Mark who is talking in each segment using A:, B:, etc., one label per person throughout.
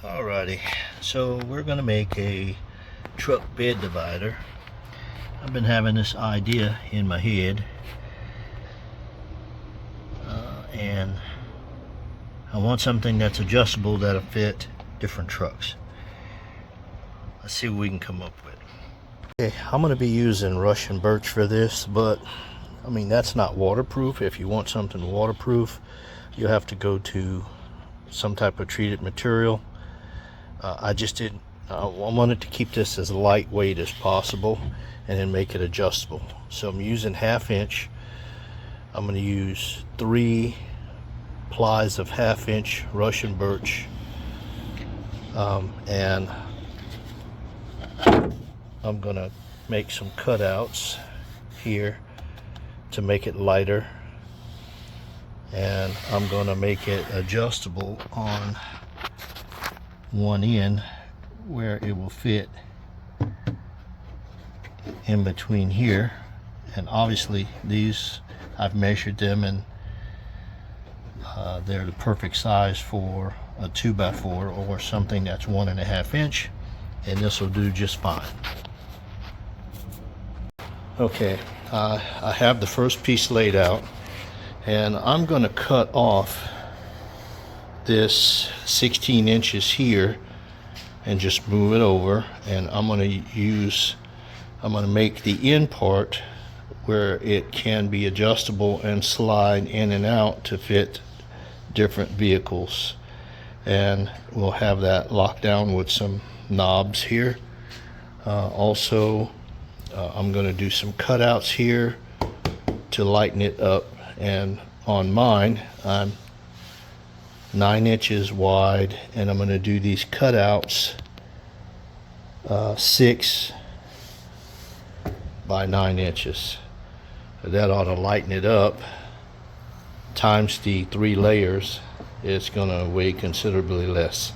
A: Alrighty, so we're gonna make a truck bed divider. I've been having this idea in my head, and I want something that's adjustable that'll fit different trucks. Let's see what we can come up with. Okay, I'm gonna be using Russian birch for this, but I mean that's not waterproof. If you want something waterproof, you have to go to some type of treated material. I wanted to keep this as lightweight as possible and then make it adjustable. So I'm using 1/2 inch. I'm going to use 3 plies of 1/2 inch Russian birch, and I'm going to make some cutouts here to make it lighter, and I'm going to make it adjustable on one end where it will fit in between here. And obviously these, I've measured them, and they're the perfect size for a 2x4 or something that's 1.5 inch, and this will do just fine. Okay, I have the first piece laid out, and I'm going to cut off this 16 inches here and just move it over, and I'm going to make the end part where it can be adjustable and slide in and out to fit different vehicles, and we'll have that locked down with some knobs here. Also, I'm going to do some cutouts here to lighten it up, and on mine I'm 9 inches wide, and I'm going to do these cutouts 6 by 9 inches. That ought to lighten it up. Times the 3 layers, it's going to weigh considerably less.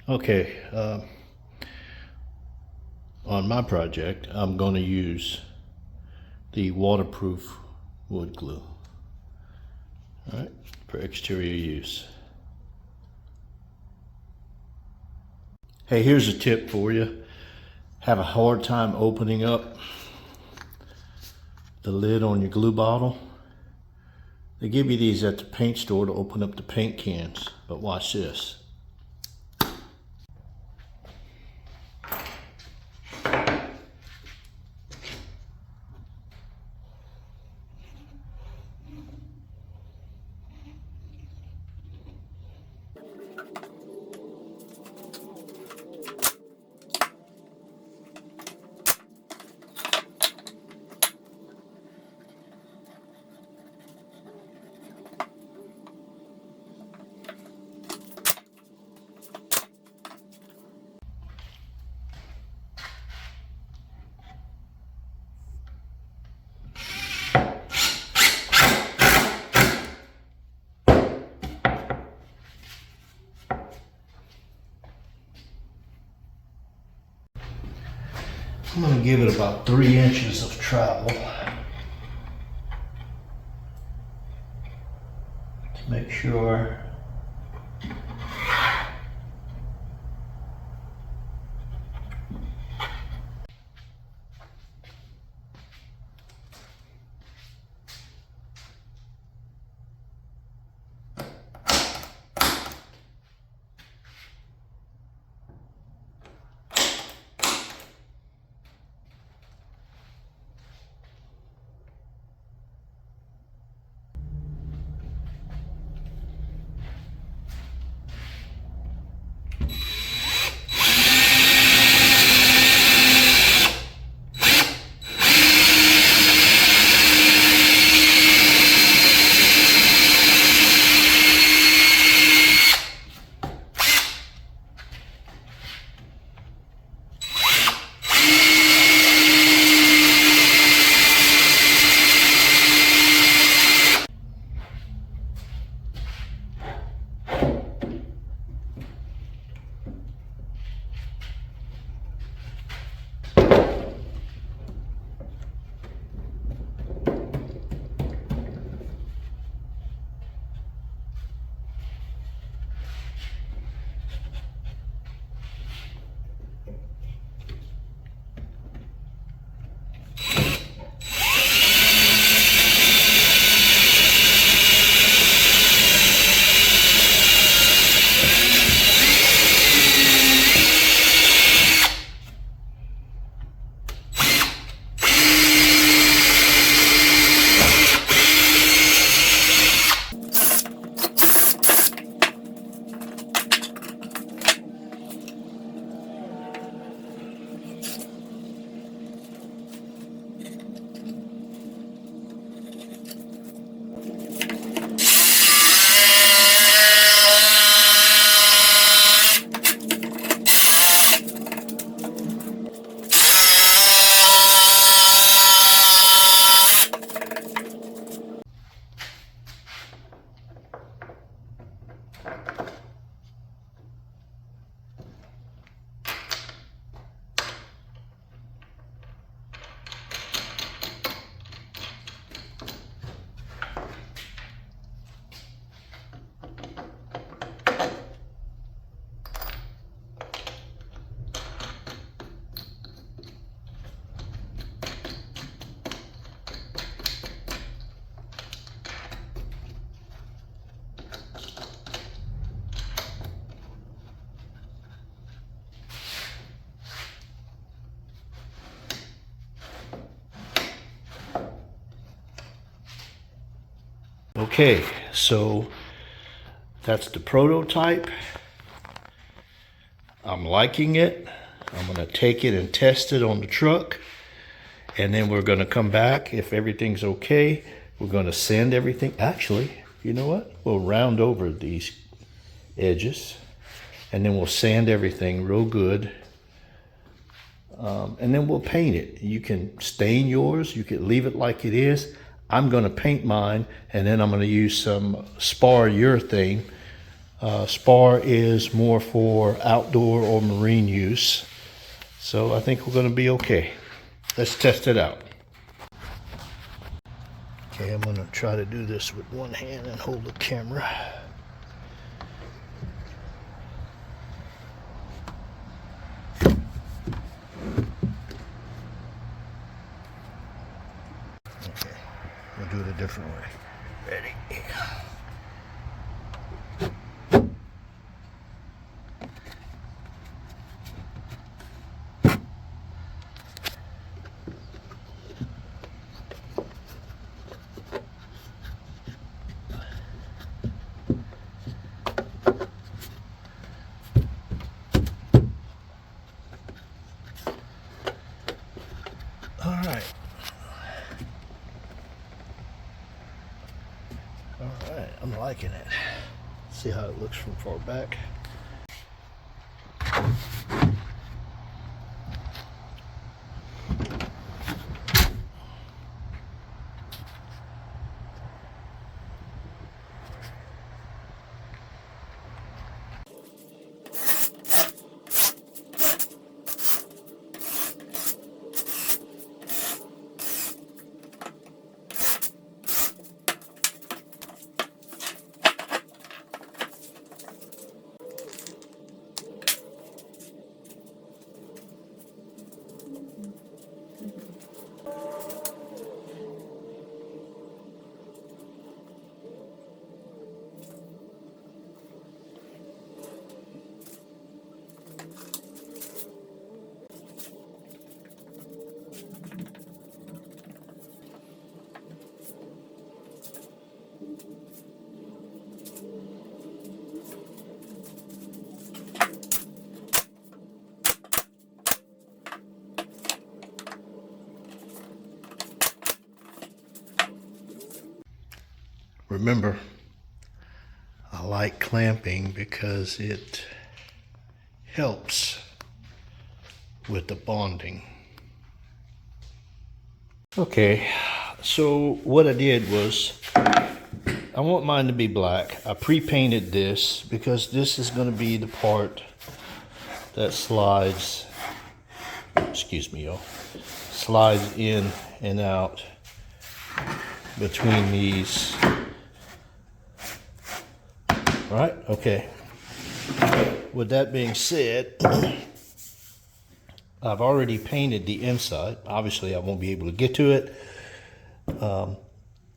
A: Okay, on my project, I'm going to use the waterproof wood glue, all right, for exterior use. Hey, here's a tip for you. Have a hard time opening up the lid on your glue bottle. They give you these at the paint store to open up the paint cans, but watch this. I'm going to give it about 3 inches of travel. Make sure okay, so that's the prototype. I'm liking it. I'm gonna take it and test it on the truck, and then we're gonna come back. If everything's okay, we're gonna sand everything. Actually, you know what? We'll round over these edges, and then we'll sand everything real good. And then we'll paint it. You can stain yours, you can leave it like it is. I'm gonna paint mine, and then I'm gonna use some spar urethane. Spar is more for outdoor or marine use. So I think we're gonna be okay. Let's test it out. Okay, I'm gonna try to do this with one hand and hold the camera. Okay, we'll do it a different way. Ready? Alright, I'm liking it. See how it looks from far back. remember, I like clamping because it helps with the bonding. Okay, so what I did was, I want mine to be black. I pre-painted this because this is going to be the part that slides, excuse me y'all, slides in and out between these. Right, okay. With that being said, I've already painted the inside. Obviously, I won't be able to get to it.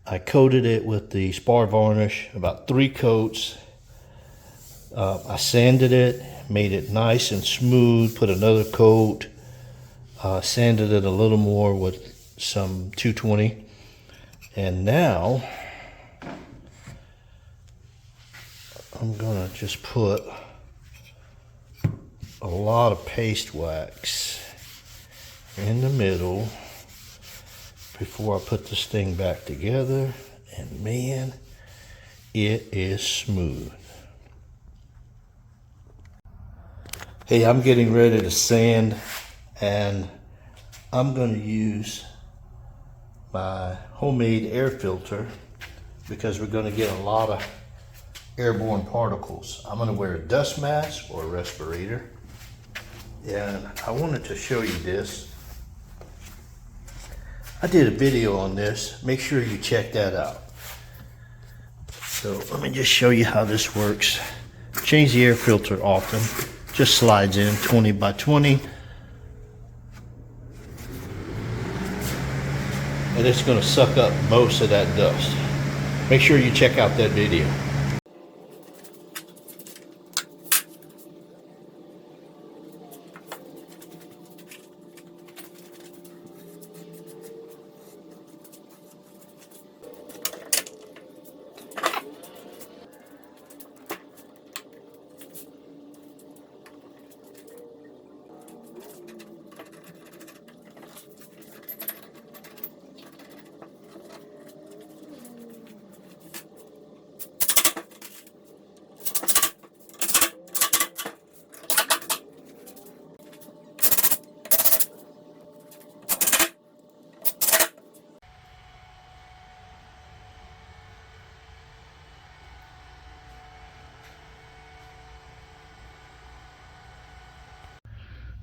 A: I coated it with the spar varnish, about 3 coats. I sanded it, made it nice and smooth, put another coat, sanded it a little more with some 220. And now, I'm gonna just put a lot of paste wax in the middle before I put this thing back together, and man, it is smooth. Hey, I'm getting ready to sand, and I'm going to use my homemade air filter because we're going to get a lot of airborne particles. I'm going to wear a dust mask or a respirator, and I wanted to show you this. I did a video on this. Make sure you check that out. So let me just show you how this works. Change the air filter often. Just slides in 20 by 20. And it's going to suck up most of that dust. Make sure you check out that video.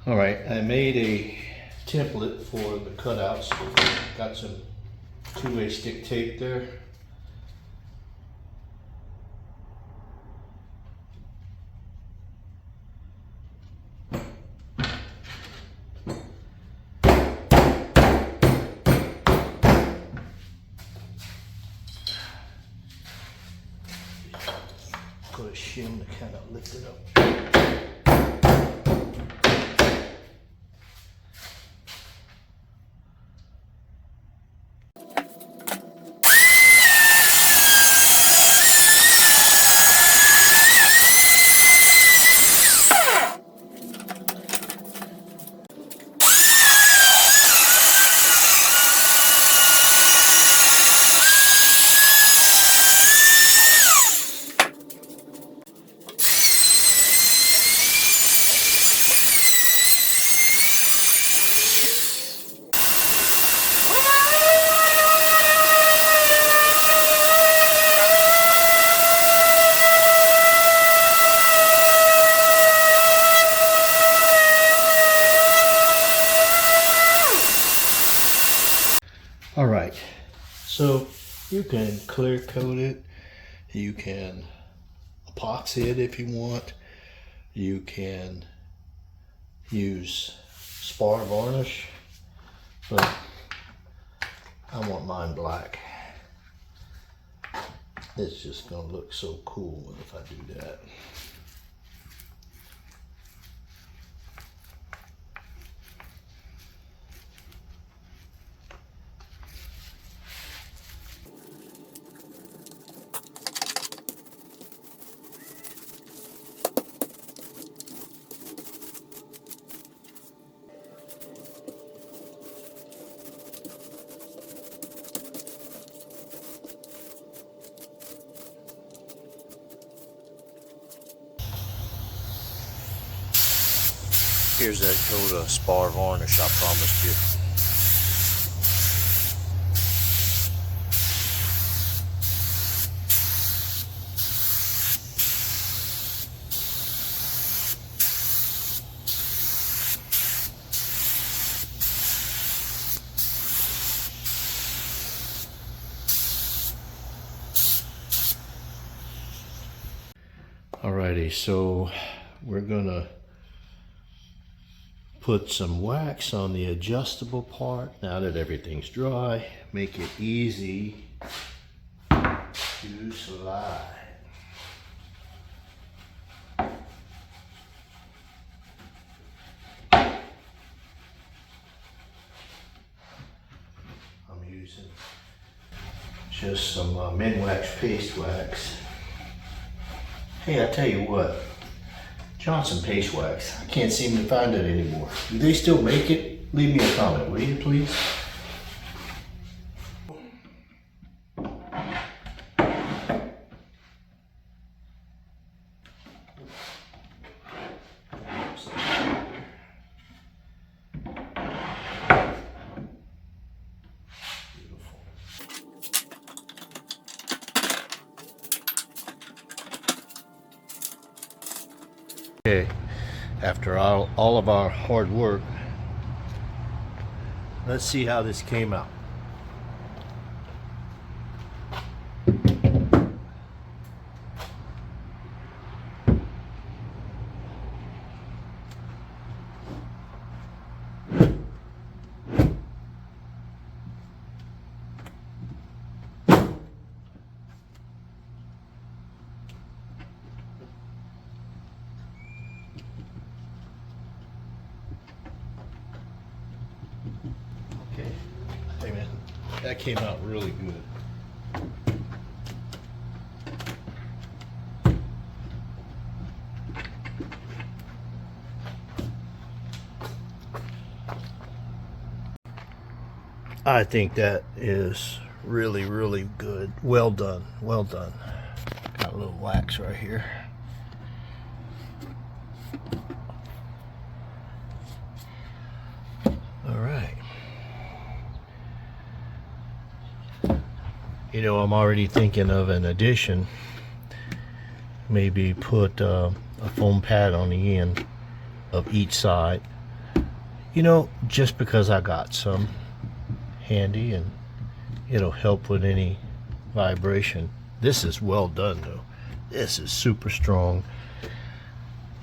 A: All right, I made a template for the cutouts. Got some 2-way stick tape there. Put a shim to kind of lift it up. All right, so you can clear coat it, you can epoxy it if you want, you can use spar varnish, but I want mine black. It's just gonna look so cool if I do that. Here's that coat of spar varnish I promised you. Alrighty, so we're gonna put some wax on the adjustable part now that everything's dry. Make it easy to slide. I'm using just some Minwax paste wax. Hey, I tell you what, Johnson paste wax, I can't seem to find it anymore. Do they still make it? Leave me a comment, will you please? Okay, after all of our hard work, let's see how this came out. Okay, hey man, that came out really good. I think that is really, really good. Well done, well done. Got a little wax right here. All right. You know, I'm already thinking of an addition. Maybe put a foam pad on the end of each side. You know, just because I got some handy and it'll help with any vibration. This is well done though. This is super strong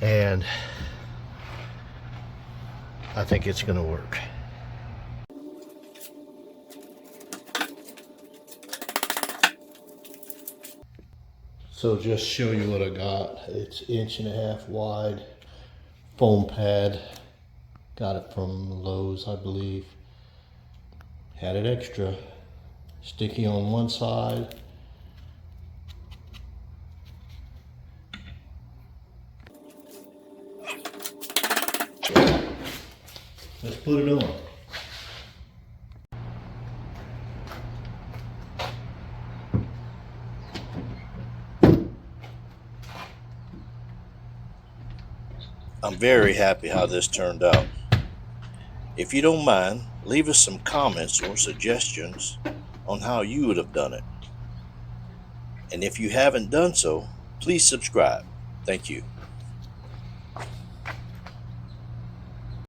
A: and I think it's gonna work. So just show you what I got. It's 1.5 inches wide foam pad. Got it from Lowe's, I believe. Had it extra. Sticky on one side. Let's put it on. I'm very happy how this turned out. If you don't mind, leave us some comments or suggestions on how you would have done it. And if you haven't done so, please subscribe. Thank you.